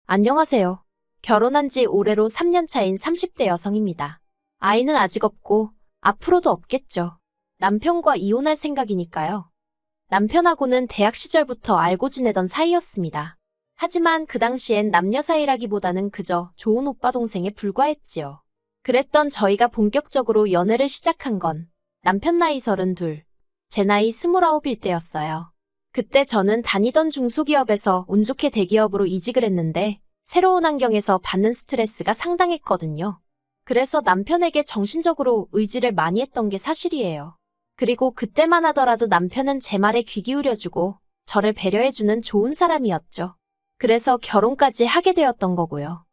안녕하세요. 결혼한 지 올해로 3년 차인 30대 여성입니다. 아이는 아직 없고 앞으로도 없겠죠. 남편과 이혼할 생각이니까요. 남편하고는 대학 시절부터 알고 지내던 사이였습니다. 하지만 그 당시엔 남녀 사이라기보다는 그저 좋은 오빠 동생에 불과했지요. 그랬던 저희가 본격적으로 연애를 시작한 건 남편 나이 32, 제 나이 29일 때였어요. 그때 저는 다니던 중소기업에서 운 좋게 대기업으로 이직을 했는데 새로운 환경에서 받는 스트레스가 상당했거든요. 그래서 남편에게 정신적으로 의지를 많이 했던 게 사실이에요. 그리고 그때만 하더라도 남편은 제 말에 귀 기울여주고 저를 배려해주는 좋은 사람이었죠. 그래서 결혼까지 하게 되었던 거고요.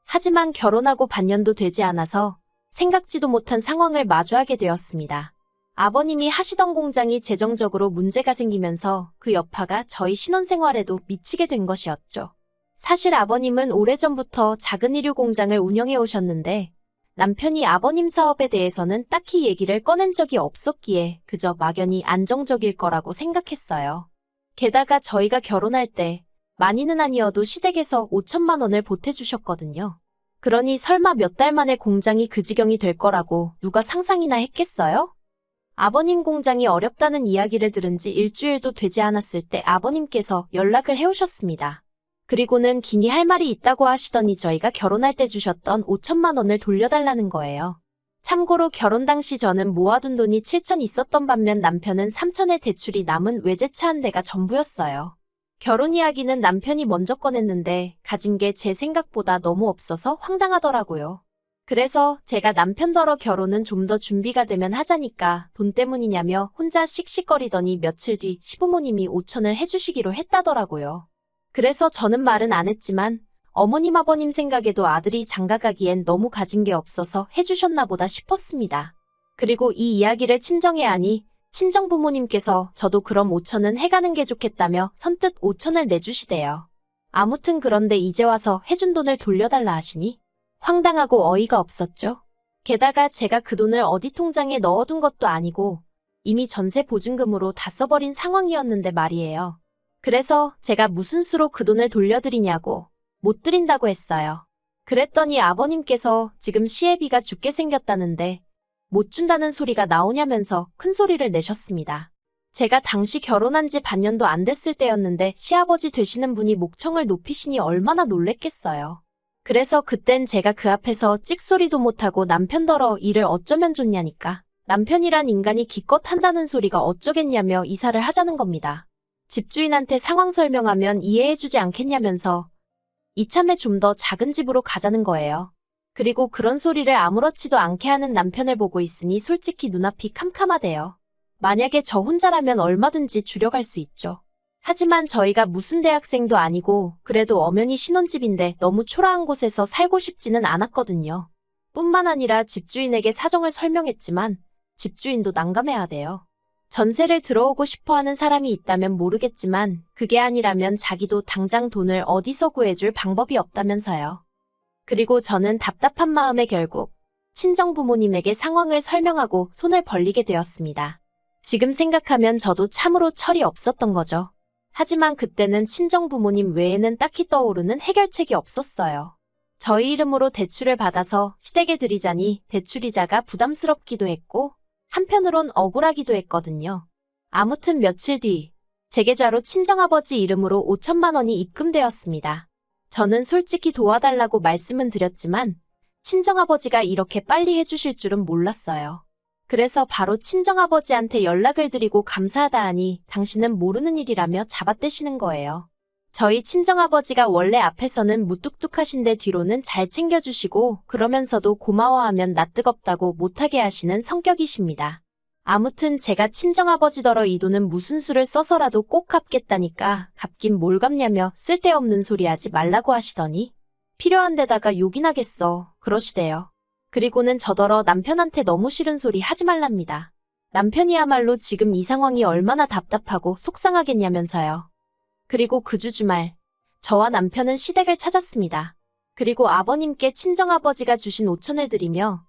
하지만 결혼하고 반년도 되지 않아서 생각지도 못한 상황을 마주하게 되었습니다. 아버님이 하시던 공장이 재정적으로 문제가 생기면서 그 여파가 저희 신혼생활에도 미치게 된 것이었죠. 사실 아버님은 오래전부터 작은 의류 공장을 운영해 오셨는데 남편이 아버님 사업에 대해서는 딱히 얘기를 꺼낸 적이 없었기에 그저 막연히 안정적일 거라고 생각했어요. 게다가 저희가 결혼할 때 많이는 아니어도 시댁에서 5천만 원을 보태주셨거든요. 그러니 설마 몇 달 만에 공장이 그 지경이 될 거라고 누가 상상이나 했겠어요? 아버님 공장이 어렵다는 이야기를 들은 지 일주일도 되지 않았을 때 아버님께서 연락을 해오셨습니다. 그리고는 기니 할 말이 있다고 하시더니 저희가 결혼할 때 주셨던 5천만 원을 돌려달라는 거예요. 참고로 결혼 당시 저는 모아둔 돈이 7천 있었던 반면 남편은 3천의 대출이 남은 외제차 한 대가 전부였어요. 결혼 이야기는 남편이 먼저 꺼냈는데 가진 게 제 생각보다 너무 없어서 황당하더라고요. 그래서 제가 남편더러 결혼은 좀 더 준비가 되면 하자니까 돈 때문이냐며 혼자 씩씩거리더니 며칠 뒤 시부모님이 5천을 해주시기로 했다더라고요. 그래서 저는 말은 안 했지만 어머님 아버님 생각에도 아들이 장가가기엔 너무 가진 게 없어서 해주셨나 보다 싶었습니다. 그리고 이 이야기를 친정에 하니 친정 부모님께서 저도 그럼 5천은 해가는 게 좋겠다며 선뜻 5천을 내주시대요. 아무튼 그런데 이제 와서 해준 돈을 돌려달라 하시니 황당하고 어이가 없었죠. 게다가 제가 그 돈을 어디 통장에 넣어둔 것도 아니고 이미 전세 보증금으로 다 써버린 상황이었는데 말이에요. 그래서 제가 무슨 수로 그 돈을 돌려드리냐고 못 드린다고 했어요. 그랬더니 아버님께서 지금 시애비가 죽게 생겼다는데 못 준다는 소리가 나오냐면서 큰 소리를 내셨습니다. 제가 당시 결혼한 지 반년도 안 됐을 때였는데 시아버지 되시는 분이 목청을 높이시니 얼마나 놀랬겠어요. 그래서 그땐 제가 그 앞에서 찍소리도 못하고 남편더러 일을 어쩌면 좋냐니까 남편이란 인간이 기껏 한다는 소리가 어쩌겠냐며 이사를 하자는 겁니다. 집주인한테 상황 설명하면 이해해주지 않겠냐면서 이참에 좀 더 작은 집으로 가자는 거예요. 그리고 그런 소리를 아무렇지도 않게 하는 남편을 보고 있으니 솔직히 눈앞이 캄캄하대요. 만약에 저 혼자라면 얼마든지 줄여갈 수 있죠. 하지만 저희가 무슨 대학생도 아니고 그래도 엄연히 신혼집인데 너무 초라한 곳에서 살고 싶지는 않았거든요. 뿐만 아니라 집주인에게 사정을 설명했지만 집주인도 난감해하대요. 전세를 들어오고 싶어하는 사람이 있다면 모르겠지만 그게 아니라면 자기도 당장 돈을 어디서 구해줄 방법이 없다면서요. 그리고 저는 답답한 마음에 결국 친정 부모님에게 상황을 설명하고 손을 벌리게 되었습니다. 지금 생각하면 저도 참으로 철이 없었던 거죠. 하지만 그때는 친정 부모님 외에는 딱히 떠오르는 해결책이 없었어요. 저희 이름으로 대출을 받아서 시댁에 드리자니 대출이자가 부담스럽기도 했고 한편으론 억울하기도 했거든요. 아무튼 며칠 뒤 제 계좌로 친정아버지 이름으로 5천만 원이 입금되었습니다. 저는 솔직히 도와달라고 말씀은 드렸지만 친정아버지가 이렇게 빨리 해주실 줄은 몰랐어요. 그래서 바로 친정아버지한테 연락을 드리고 감사하다 하니 당신은 모르는 일이라며 잡아떼시는 거예요. 저희 친정아버지가 원래 앞에서는 무뚝뚝하신데 뒤로는 잘 챙겨주시고 그러면서도 고마워하면 나 뜨겁다고 못하게 하시는 성격이십니다. 아무튼 제가 친정아버지더러 이 돈은 무슨 수를 써서라도 꼭 갚겠다니까 갚긴 뭘 갚냐며 쓸데없는 소리 하지 말라고 하시더니 필요한 데다가 욕이나겠어 그러시대요. 그리고는 저더러 남편한테 너무 싫은 소리 하지 말랍니다. 남편이야말로 지금 이 상황이 얼마나 답답하고 속상하겠냐면서요. 그리고 그 주 주말 저와 남편은 시댁을 찾았습니다. 그리고 아버님께 친정아버지가 주신 5천을 드리며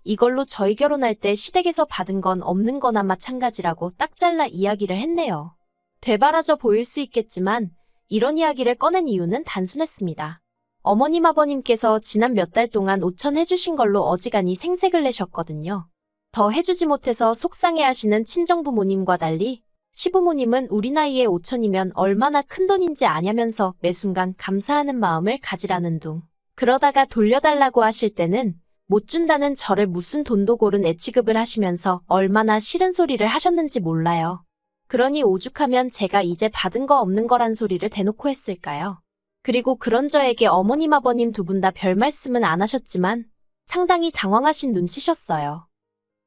이걸로 저희 결혼할 때 시댁에서 받은 건 없는 거나 마찬가지라고 딱 잘라 이야기를 했네요. 되바라져 보일 수 있겠지만 이런 이야기를 꺼낸 이유는 단순했습니다. 어머님 아버님께서 지난 몇 달 동안 5천 해주신 걸로 어지간히 생색을 내셨거든요. 더 해주지 못해서 속상해하시는 친정부모님과 달리 시부모님은 우리 나이에 5천이면 얼마나 큰 돈인지 아냐면서 매 순간 감사하는 마음을 가지라는 둥. 그러다가 돌려달라고 하실 때는 못 준다는 저를 무슨 돈도 고른 애취급을 하시면서 얼마나 싫은 소리를 하셨는지 몰라요. 그러니 오죽하면 제가 이제 받은 거 없는 거란 소리를 대놓고 했을까요? 그리고 그런 저에게 어머님 아버님 두 분 다 별 말씀은 안 하셨지만 상당히 당황하신 눈치셨어요.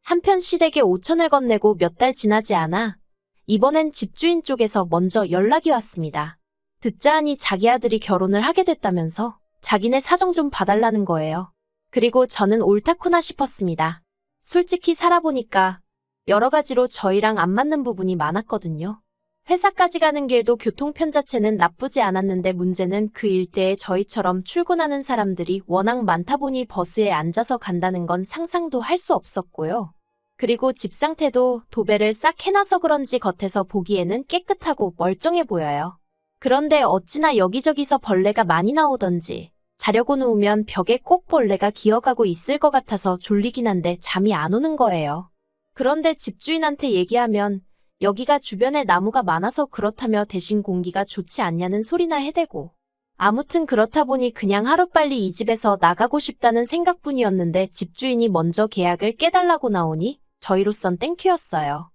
한편 시댁에 5천을 건네고 몇 달 지나지 않아 이번엔 집주인 쪽에서 먼저 연락이 왔습니다. 듣자 하니 자기 아들이 결혼을 하게 됐다면서 자기네 사정 좀 봐달라는 거예요. 그리고 저는 옳다구나 싶었습니다. 솔직히 살아보니까 여러 가지로 저희랑 안 맞는 부분이 많았거든요. 회사까지 가는 길도 교통편 자체는 나쁘지 않았는데 문제는 그 일대에 저희처럼 출근하는 사람들이 워낙 많다 보니 버스에 앉아서 간다는 건 상상도 할 수 없었고요. 그리고 집 상태도 도배를 싹 해놔서 그런지 겉에서 보기에는 깨끗하고 멀쩡해 보여요. 그런데 어찌나 여기저기서 벌레가 많이 나오던지 자려고 누우면 벽에 꼭 벌레가 기어가고 있을 것 같아서 졸리긴 한데 잠이 안 오는 거예요. 그런데 집주인한테 얘기하면 여기가 주변에 나무가 많아서 그렇다며 대신 공기가 좋지 않냐는 소리나 해대고 아무튼 그렇다 보니 그냥 하루빨리 이 집에서 나가고 싶다는 생각뿐이었는데 집주인이 먼저 계약을 깨달라고 나오니 저희로선 땡큐였어요.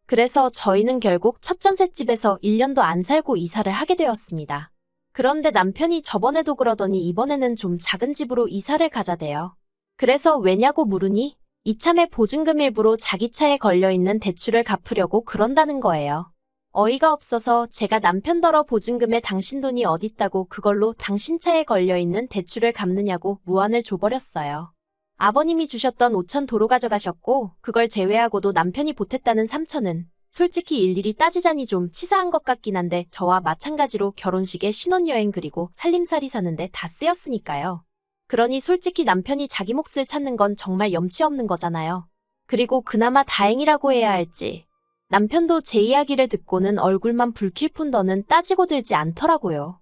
그래서 저희는 결국 첫 전셋집에서 1년도 안 살고 이사를 하게 되었습니다. 그런데 남편이 저번에도 그러더니 이번에는 좀 작은 집으로 이사를 가자대요. 그래서 왜냐고 물으니 이참에 보증금 일부로 자기 차에 걸려있는 대출을 갚으려고 그런다는 거예요. 어이가 없어서 제가 남편더러 보증금에 당신 돈이 어딨다고 그걸로 당신 차에 걸려있는 대출을 갚느냐고 무안을 줘버렸어요. 아버님이 주셨던 5천 도로 가져가셨고 그걸 제외하고도 남편이 보탰다는 3천은 솔직히 일일이 따지자니 좀 치사한 것 같긴 한데 저와 마찬가지로 결혼식에 신혼여행 그리고 살림살이 사는데 다 쓰였으니까요. 그러니 솔직히 남편이 자기 몫을 찾는 건 정말 염치 없는 거잖아요. 그리고 그나마 다행이라고 해야 할지 남편도 제 이야기를 듣고는 얼굴만 붉힐 뿐 더는 따지고 들지 않더라고요.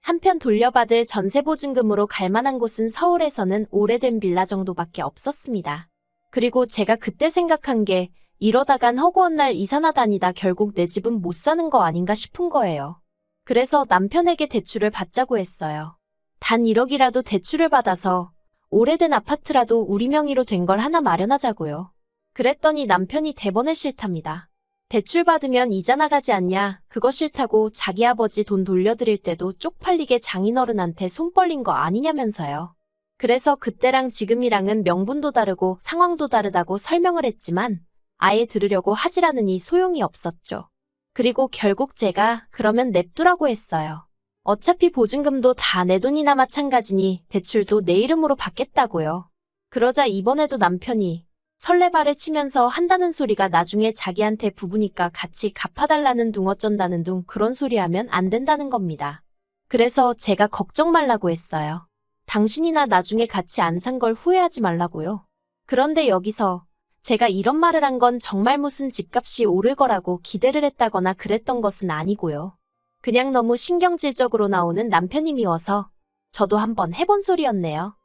한편 돌려받을 전세보증금으로 갈 만한 곳은 서울에서는 오래된 빌라 정도밖에 없었습니다. 그리고 제가 그때 생각한 게 이러다간 허구한 날 이사나 다니다 결국 내 집은 못 사는 거 아닌가 싶은 거예요. 그래서 남편에게 대출을 받자고 했어요. 단 1억이라도 대출을 받아서 오래된 아파트라도 우리 명의로 된 걸 하나 마련하자고요. 그랬더니 남편이 대번에 싫답니다. 대출 받으면 이자 나가지 않냐, 그거 싫다고 자기 아버지 돈 돌려드릴 때도 쪽팔리게 장인어른한테 손 벌린 거 아니냐면서요. 그래서 그때랑 지금이랑은 명분도 다르고 상황도 다르다고 설명을 했지만 아예 들으려고 하질 않으니 소용이 없었죠. 그리고 결국 제가 그러면 냅두라고 했어요. 어차피 보증금도 다 내 돈이나 마찬가지니 대출도 내 이름으로 받겠다고요. 그러자 이번에도 남편이 설레발을 치면서 한다는 소리가 나중에 자기한테 부부니까 같이 갚아달라는 둥 어쩐다는 둥 그런 소리 하면 안 된다는 겁니다. 그래서 제가 걱정 말라고 했어요. 당신이나 나중에 같이 안 산 걸 후회하지 말라고요. 그런데 여기서 제가 이런 말을 한 건 정말 무슨 집값이 오를 거라고 기대를 했다거나 그랬던 것은 아니고요. 그냥 너무 신경질적으로 나오는 남편이 미워서 저도 한번 해본 소리였네요.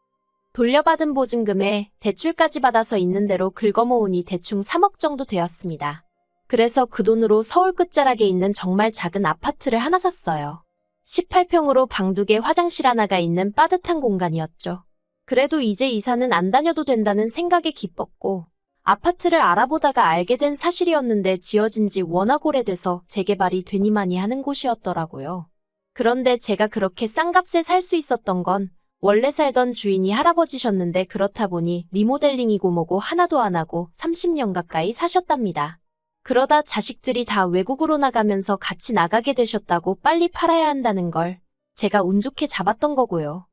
돌려받은 보증금에 대출까지 받아서 있는 대로 긁어모으니 대충 3억 정도 되었습니다. 그래서 그 돈으로 서울 끝자락에 있는 정말 작은 아파트를 하나 샀어요. 18평으로 방 2개 화장실 하나가 있는 빠듯한 공간이었죠. 그래도 이제 이사는 안 다녀도 된다는 생각에 기뻤고 아파트를 알아보다가 알게 된 사실이었는데 지어진 지 워낙 오래돼서 재개발이 되니마니 하는 곳이었더라고요. 그런데 제가 그렇게 싼 값에 살 수 있었던 건 원래 살던 주인이 할아버지셨는데 그렇다 보니 리모델링이고 뭐고 하나도 안 하고 30년 가까이 사셨답니다. 그러다 자식들이 다 외국으로 나가면서 같이 나가게 되셨다고 빨리 팔아야 한다는 걸 제가 운 좋게 잡았던 거고요.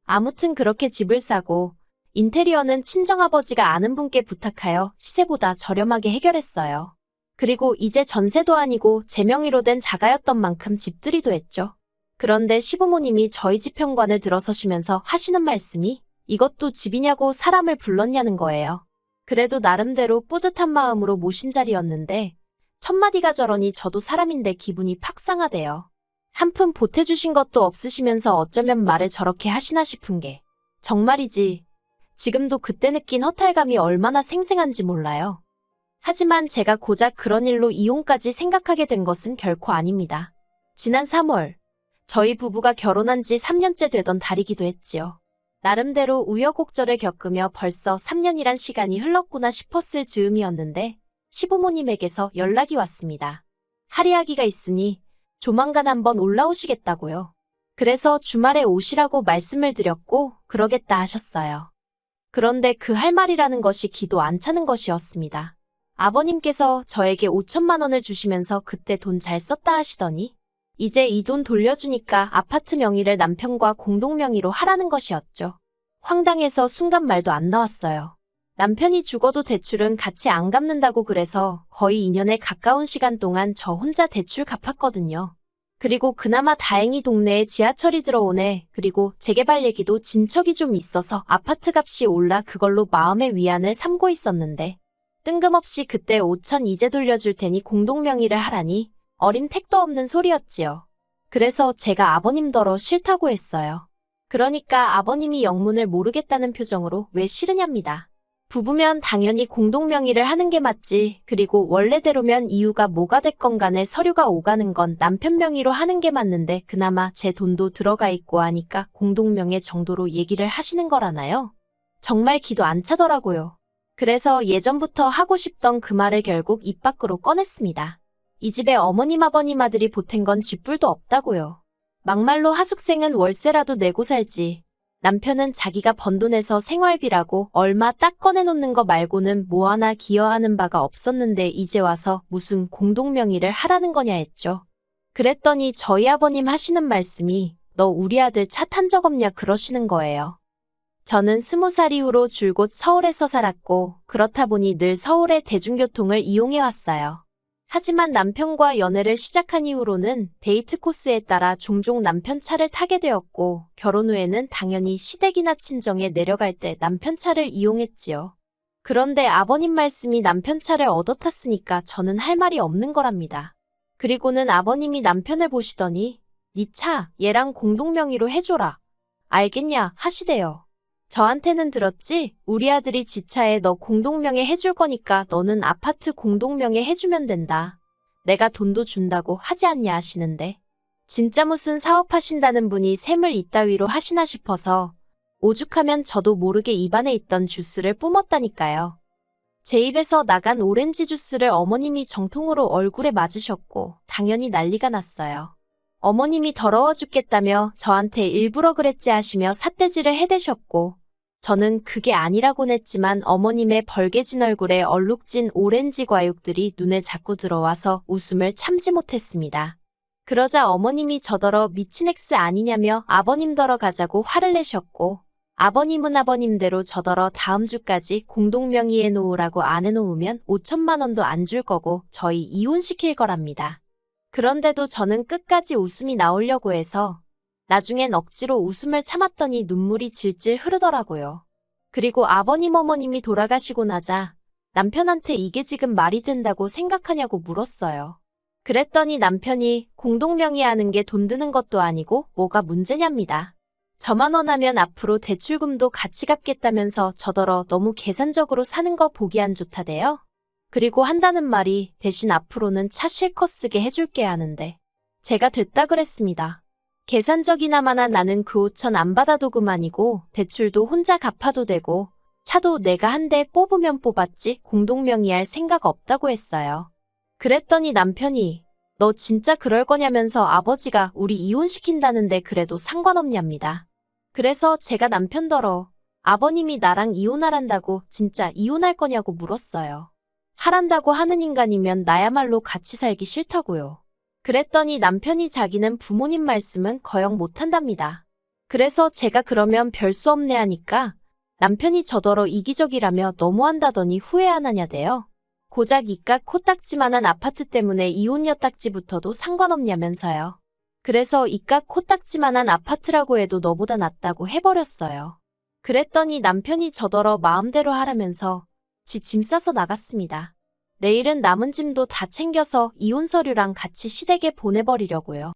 아무튼 그렇게 집을 사고 인테리어는 친정아버지가 아는 분께 부탁하여 시세보다 저렴하게 해결했어요. 그리고 이제 전세도 아니고 제 명의로 된 자가였던 만큼 집들이도 했죠. 그런데 시부모님이 저희 집 현관을 들어서시면서 하시는 말씀이 이것도 집이냐고 사람을 불렀냐는 거예요. 그래도 나름대로 뿌듯한 마음으로 모신 자리였는데 첫마디가 저러니 저도 사람인데 기분이 팍 상하대요. 한 푼 보태주신 것도 없으시면서 어쩌면 말을 저렇게 하시나 싶은 게 정말이지. 지금도 그때 느낀 허탈감이 얼마나 생생한지 몰라요. 하지만 제가 고작 그런 일로 이혼까지 생각하게 된 것은 결코 아닙니다. 지난 3월, 저희 부부가 결혼한 지 3년째 되던 달이기도 했지요. 나름대로 우여곡절을 겪으며 벌써 3년이란 시간이 흘렀구나 싶었을 즈음이었는데 시부모님에게서 연락이 왔습니다. 할이야기가 있으니 조만간 한번 올라오시겠다고요. 그래서 주말에 오시라고 말씀을 드렸고 그러겠다 하셨어요. 그런데 그 할 말이라는 것이 기도 안 차는 것이었습니다. 아버님께서 저에게 5천만 원을 주시면서 그때 돈 잘 썼다 하시더니 이제 이 돈 돌려주니까 아파트 명의를 남편과 공동 명의로 하라는 것이었죠. 황당해서 순간 말도 안 나왔어요. 남편이 죽어도 대출은 같이 안 갚는다고 그래서 거의 2년에 가까운 시간 동안 저 혼자 대출 갚았거든요. 그리고 그나마 다행히 동네에 지하철이 들어오네. 그리고 재개발 얘기도 진척이 좀 있어서 아파트 값이 올라 그걸로 마음의 위안을 삼고 있었는데 뜬금없이 그때 5천 이제 돌려줄 테니 공동 명의를 하라니 어림택도 없는 소리였지요. 그래서 제가 아버님더러 싫다고 했어요. 그러니까 아버님이 영문을 모르겠다는 표정으로 왜 싫으냐입니다. 부부면 당연히 공동 명의를 하는 게 맞지. 그리고 원래대로면 이유가 뭐가 됐건 간에 서류가 오가는 건 남편 명의로 하는 게 맞는데 그나마 제 돈도 들어가 있고 하니까 공동 명의 정도로 얘기를 하시는 거라나요? 정말 기도 안 차더라고요. 그래서 예전부터 하고 싶던 그 말을 결국 입 밖으로 꺼냈습니다. 이 집에 어머님 아버님 아들이 보탠 건 쥐뿔도 없다고요. 막말로 하숙생은 월세라도 내고 살지. 남편은 자기가 번 돈에서 생활비라고 얼마 딱 꺼내놓는 거 말고는 뭐 하나 기여하는 바가 없었는데 이제 와서 무슨 공동명의를 하라는 거냐 했죠. 그랬더니 저희 아버님 하시는 말씀이 너 우리 아들 차 탄 적 없냐 그러시는 거예요. 저는 20살 이후로 줄곧 서울에서 살았고 그렇다 보니 늘 서울의 대중교통을 이용해왔어요. 하지만 남편과 연애를 시작한 이후로는 데이트 코스에 따라 종종 남편 차를 타게 되었고 결혼 후에는 당연히 시댁이나 친정에 내려갈 때 남편 차를 이용했지요. 그런데 아버님 말씀이 남편 차를 얻어 탔으니까 저는 할 말이 없는 거랍니다. 그리고는 아버님이 남편을 보시더니 네 차 얘랑 공동명의로 해줘라. 알겠냐 하시대요. 저한테는 들었지? 우리 아들이 지 차에 너 공동명의 해줄 거니까 너는 아파트 공동명의 해주면 된다. 내가 돈도 준다고 하지 않냐 하시는데 진짜 무슨 사업하신다는 분이 셈을 이따위로 하시나 싶어서 오죽하면 저도 모르게 입안에 있던 주스를 뿜었다니까요. 제 입에서 나간 오렌지 주스를 어머님이 정통으로 얼굴에 맞으셨고 당연히 난리가 났어요. 어머님이 더러워 죽겠다며 저한테 일부러 그랬지 하시며 삿대질을 해대셨고 저는 그게 아니라곤 했지만 어머님의 벌개진 얼굴에 얼룩진 오렌지 과육들이 눈에 자꾸 들어와서 웃음을 참지 못했습니다. 그러자 어머님이 저더러 미친 엑스 아니냐며 아버님더러 가자고 화를 내셨고 아버님은 아버님대로 저더러 다음 주까지 공동명의에 놓으라고 안 해놓으면 5천만 원도 안 줄 거고 저희 이혼시킬 거랍니다. 그런데도 저는 끝까지 웃음이 나오려고 해서 나중엔 억지로 웃음을 참았더니 눈물이 질질 흐르더라고요. 그리고 아버님 어머님이 돌아가시고 나자 남편한테 이게 지금 말이 된다고 생각하냐고 물었어요. 그랬더니 남편이 공동명의하는 게 돈 드는 것도 아니고 뭐가 문제냐입니다. 저만 원하면 앞으로 대출금도 같이 갚겠다면서 저더러 너무 계산적으로 사는 거 보기 안 좋다대요. 그리고 한다는 말이 대신 앞으로는 차 실컷 쓰게 해줄게 하는데 제가 됐다 그랬습니다. 계산적이나마나 나는 그 5천 안 받아도 그만이고 대출도 혼자 갚아도 되고 차도 내가 한 대 뽑으면 뽑았지 공동명의할 생각 없다고 했어요. 그랬더니 남편이 너 진짜 그럴 거냐면서 아버지가 우리 이혼시킨다는데 그래도 상관없냐입니다. 그래서 제가 남편더러 아버님이 나랑 이혼하란다고 진짜 이혼할 거냐고 물었어요. 하란다고 하는 인간이면 나야말로 같이 살기 싫다고요. 그랬더니 남편이 자기는 부모님 말씀은 거역 못한답니다. 그래서 제가 그러면 별 수 없네 하니까 남편이 저더러 이기적이라며 너무한다더니 후회 안 하냐대요. 고작 이깟 코딱지만한 아파트 때문에 이혼 여딱지부터도 상관없냐면서요. 그래서 이깟 코딱지만한 아파트라고 해도 너보다 낫다고 해버렸어요. 그랬더니 남편이 저더러 마음대로 하라면서 지 짐 싸서 나갔습니다. 내일은 남은 짐도 다 챙겨서 이혼 서류랑 같이 시댁에 보내버리려고요.